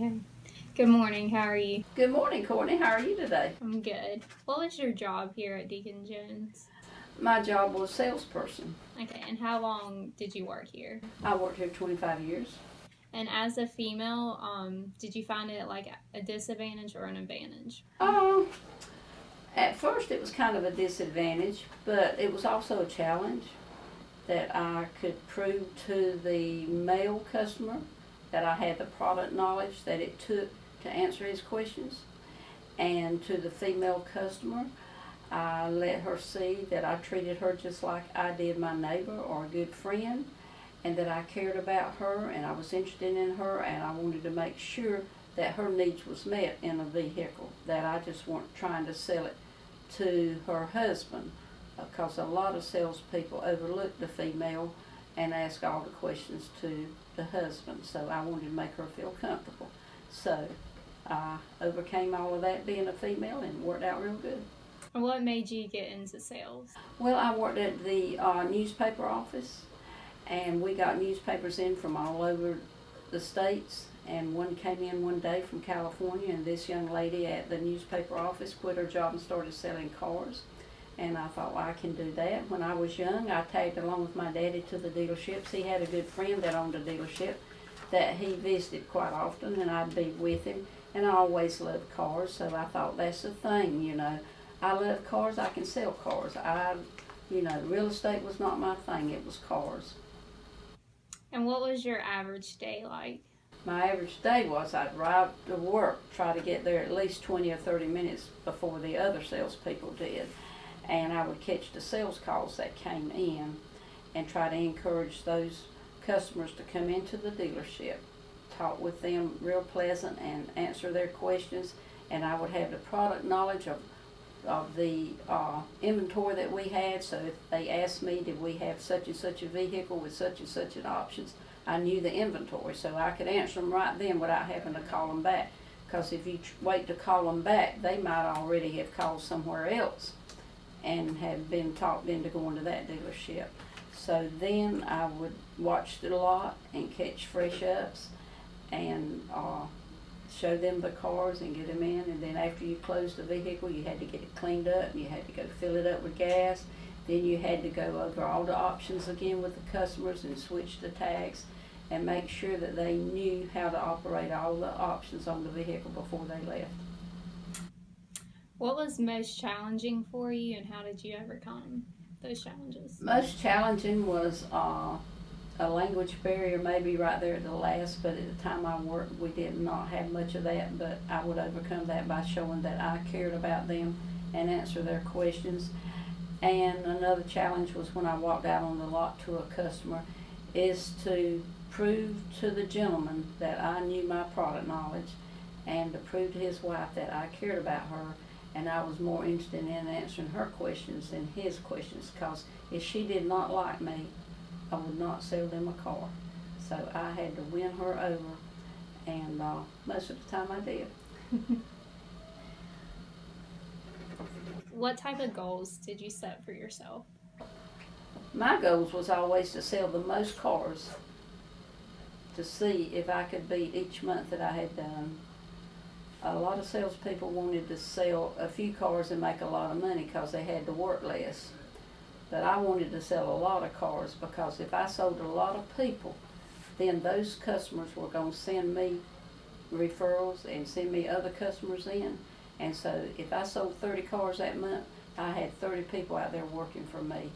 Okay. Good morning. How are you? Good morning, Courtney. How are you today? I'm good. What was your job here at Deacon Jones? My job was salesperson. Okay, and how long did you work here? I worked here 25 years. And as a female, did you find it like a disadvantage or an advantage? Um, at first it was kind of a disadvantage, but it was also a challenge that I could prove to the male customer that I had the product knowledge that it took to answer his questions. And to the female customer, I let her see that I treated her just like I did my neighbor or a good friend, and that I cared about her and I was interested in her and I wanted to make sure that her needs was met in a vehicle, that I just weren't trying to sell it to her husband, because a lot of salespeople overlook the female and ask all the questions to the husband. So I wanted to make her feel comfortable. So I overcame all of that being a female and worked out real good. And what made you get into sales? Well, I worked at the newspaper office, and we got newspapers in from all over the states, and one came in one day from California, and this young lady at the newspaper office quit her job and started selling cars. And I thought, well, I can do that. When I was young, I tagged along with my daddy to the dealerships. He had a good friend that owned a dealership that he visited quite often, and I'd be with him. And I always loved cars, so I thought, that's the thing, you know. I love cars, I can sell cars. Real estate was not my thing, it was cars. And what was your average day like? My average day was I'd drive to work, try to get there at least 20 or 30 minutes before the other salespeople did. And I would catch the sales calls that came in and try to encourage those customers to come into the dealership, talk with them real pleasant and answer their questions. And I would have the product knowledge of the inventory that we had. So if they asked me, did we have such and such a vehicle with such and such an options, I knew the inventory, so I could answer them right then without having to call them back. Because if you wait to call them back, they might already have called somewhere else and have been talked into going to that dealership. So then I would watch the lot and catch fresh ups and show them the cars and get them in. And then after you closed the vehicle, you had to get it cleaned up and you had to go fill it up with gas. Then you had to go over all the options again with the customers and switch the tags and make sure that they knew how to operate all the options on the vehicle before they left. What was most challenging for you, and how did you overcome those challenges? Most challenging was a language barrier, maybe right there at the last, but at the time I worked, we did not have much of that, but I would overcome that by showing that I cared about them and answer their questions. And another challenge was when I walked out on the lot to a customer, is to prove to the gentleman that I knew my product knowledge and to prove to his wife that I cared about her and I was more interested in answering her questions than his questions, because if she did not like me, I would not sell them a car. So I had to win her over, and most of the time I did. What type of goals did you set for yourself? My goals was always to sell the most cars, to see if I could beat each month that I had done. A lot of salespeople wanted to sell a few cars and make a lot of money because they had to work less. But I wanted to sell a lot of cars, because if I sold a lot of people, then those customers were going to send me referrals and send me other customers in. And so if I sold 30 cars that month, I had 30 people out there working for me.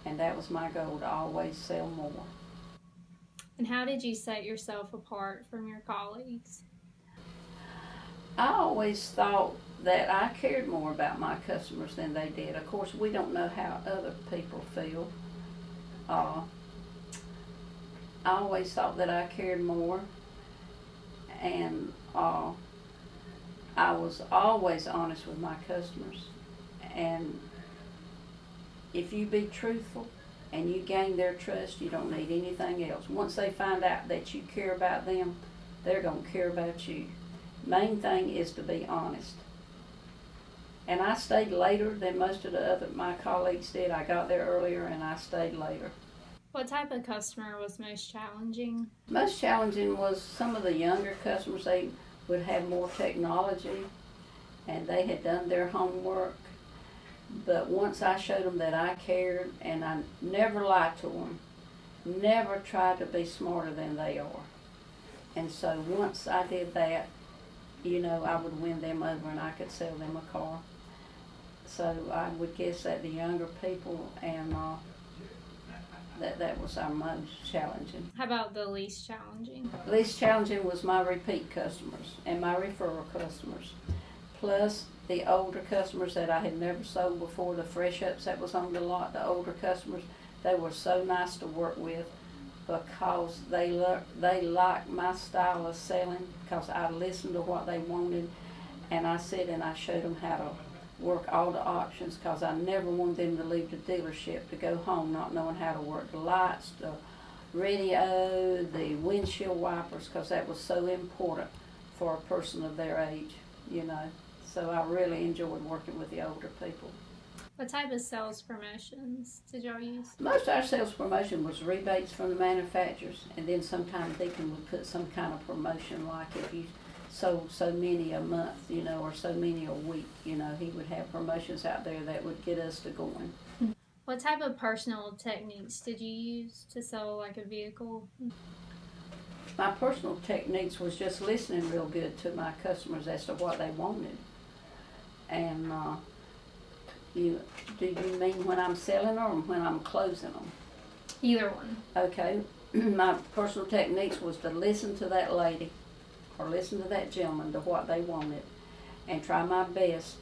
And that was my goal, to always sell more. And how did you set yourself apart from your colleagues? I always thought that I cared more about my customers than they did. Of course, we don't know how other people feel. I always thought that I cared more, and I was always honest with my customers. And if you be truthful and you gain their trust, you don't need anything else. Once they find out that you care about them, they're going to care about you. Main thing is to be honest. And I stayed later than most of my colleagues did. I got there earlier and I stayed later. What type of customer was most challenging? Most challenging was some of the younger customers. They would have more technology, and they had done their homework. But once I showed them that I cared, and I never lied to them, never tried to be smarter than they are. And so once I did that, you know, I would win them over and I could sell them a car. So I would guess that the younger people, and that was our most challenging. How about the least challenging? Least challenging was my repeat customers and my referral customers, plus the older customers that I had never sold before, the fresh ups that was on the lot, the older customers. They were so nice to work with because they liked my style of selling, because I listened to what they wanted, and I said and I showed them how to work all the options, because I never wanted them to leave the dealership to go home not knowing how to work the lights, the radio, the windshield wipers, because that was so important for a person of their age, you know. So I really enjoyed working with the older people. What type of sales promotions did y'all use? Most of our sales promotion was rebates from the manufacturers, and then sometimes Deacon would put some kind of promotion, like if you sold so many a month, you know, or so many a week, you know, he would have promotions out there that would get us to going. What type of personal techniques did you use to sell like a vehicle? My personal techniques was just listening real good to my customers as to what they wanted. And do you mean when I'm selling or when I'm closing them? Either one. Okay, my personal techniques was to listen to that lady or listen to that gentleman to what they wanted and try my best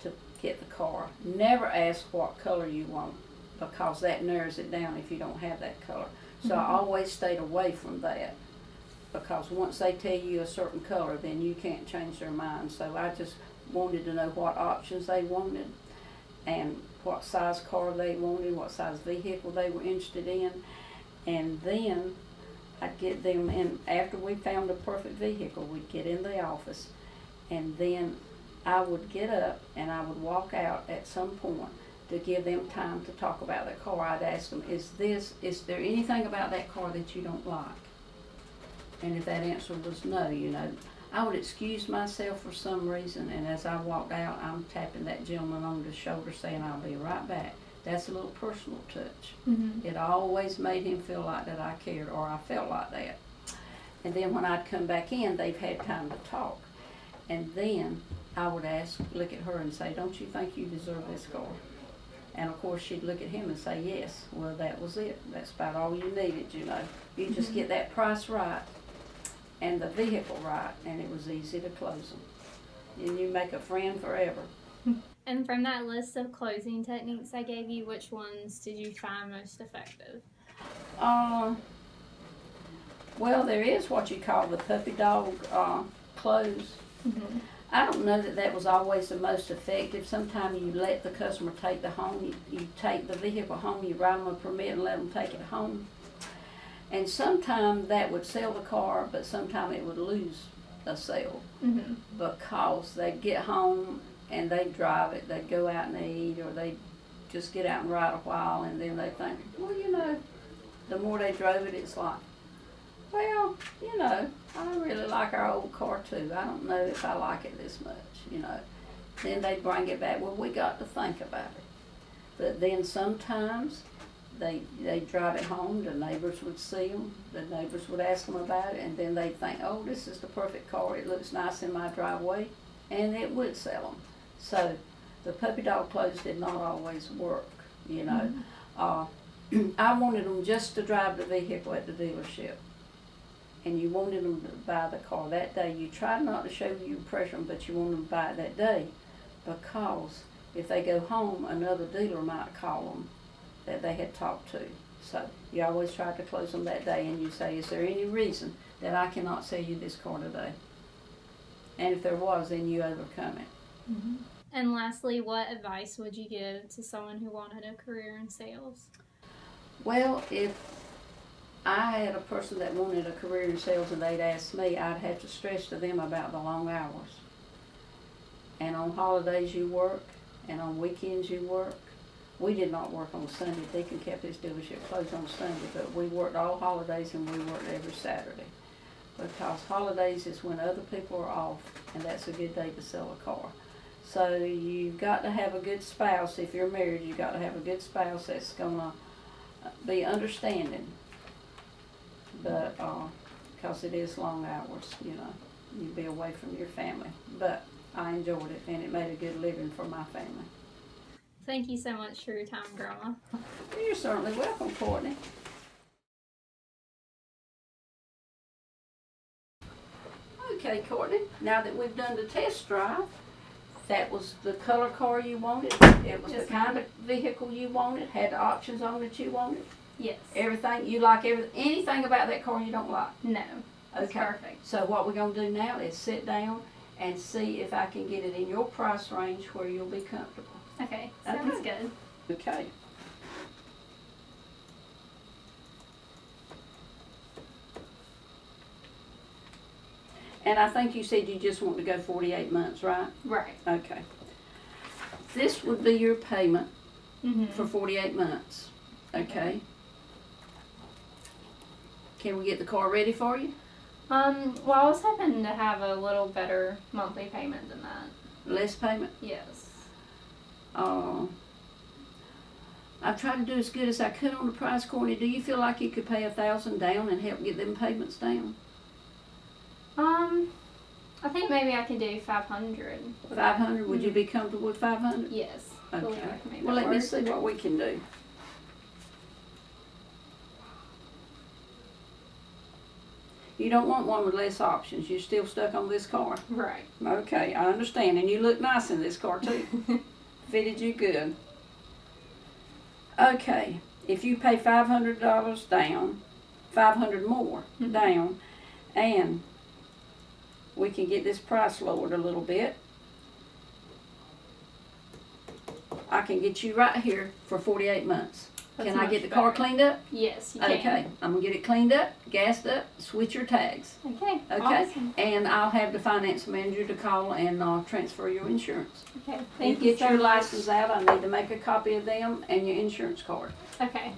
to get the car. Never ask what color you want, because that narrows it down if you don't have that color. So I always stayed away from that, because once they tell you a certain color, then you can't change their mind. So I just wanted to know what options they wanted and what size car they wanted, what size vehicle they were interested in. And then I'd get them in, after we found a perfect vehicle, we'd get in the office, and then I would get up and I would walk out at some point to give them time to talk about the car. I'd ask them, is there anything about that car that you don't like? And if that answer was no, you know, I would excuse myself for some reason, and as I walked out, I'm tapping that gentleman on the shoulder saying, I'll be right back. That's a little personal touch. Mm-hmm. It always made him feel like that I cared, or I felt like that. And then when I'd come back in, they've had time to talk. And then I would look at her and say, don't you think you deserve this car? And of course she'd look at him and say, yes. Well, that was it. That's about all you needed, you know. You just get that price right and the vehicle right, and it was easy to close them. And you make a friend forever. And from that list of closing techniques I gave you, which ones did you find most effective? Well, there is what you call the puppy dog close. Mm-hmm. I don't know that was always the most effective. Sometimes you let the customer take the home, you take the vehicle home, you write them a permit and let them take it home. And sometimes that would sell the car, but sometimes it would lose a sale, Mm-hmm. because they'd get home and they'd drive it, they'd go out and eat, or they'd just get out and ride a while, and then they think, well, you know, the more they drove it, it's like, well, you know, I really like our old car too. I don't know if I like it this much, you know. Then they'd bring it back, well, we got to think about it. But then sometimes they'd drive it home, the neighbors would see them, the neighbors would ask them about it, and then they'd think, oh, this is the perfect car, it looks nice in my driveway, and it would sell them. So the puppy dog close did not always work, you know. I wanted them just to drive the vehicle at the dealership, and you wanted them to buy the car that day. You tried not to show you pressure them, but you wanted them to buy it that day, because if they go home, another dealer might call them that they had talked to. So you always try to close them that day, and you say, is there any reason that I cannot sell you this car today? And if there was, then you overcome it. Mm-hmm. And lastly, what advice would you give to someone who wanted a career in sales? Well, if I had a person that wanted a career in sales and they'd ask me, I'd have to stress to them about the long hours. And on holidays you work, and on weekends you work. We did not work on Sunday. Deacon kept his dealership closed on Sunday, but we worked all holidays and we worked every Saturday. because holidays is when other people are off, and that's a good day to sell a car. So you've got to have a good spouse. If you're married, you've got to have a good spouse that's gonna be understanding. But, because it is long hours, you know, you'd be away from your family. But I enjoyed it, and it made a good living for my family. Thank you so much for your time, Grandma. You're certainly welcome, Courtney. Okay, Courtney, now that we've done the test drive, that was the color car you wanted, it was Yes, the kind of vehicle you wanted, had the options on that you wanted, Yes. everything, you like anything about that car you don't like? No. That's Okay. perfect. So what we're gonna do now is sit down and see if I can get it in your price range where you'll be comfortable. Okay. Sounds Okay. good. Okay. And I think you said you just want to go 48 months, right? Right. Okay. This would be your payment Mm-hmm. for 48 months, okay? Can we get the car ready for you? Well, I was hoping to have a little better monthly payment than that. Less payment? Yes. I've tried to do as good as I could on the price, Courtney. Do you feel like you could pay $1,000 down and help get them payments down? I think maybe I could do 500. 500? Would you be comfortable with 500? Yes. I believe Okay. I can make Well, that let me work. see what we can do. You don't want one with less options. You're still stuck on this car. Right. Okay, I understand. And you look nice in this car too. Fitted you good. Okay, if you pay $500 down, 500 more Mhm. down, and we can get this price lowered a little bit, I can get you right here for 48 months. That's Can I much get the car better. cleaned up? Yes, you can. Okay, I'm gonna get it cleaned up, gassed up, switch your tags. Okay. Okay, Awesome. and I'll have the finance manager to call and transfer your insurance. Okay. You Thank you get so your much. license out. I need to make a copy of them and your insurance card. Okay.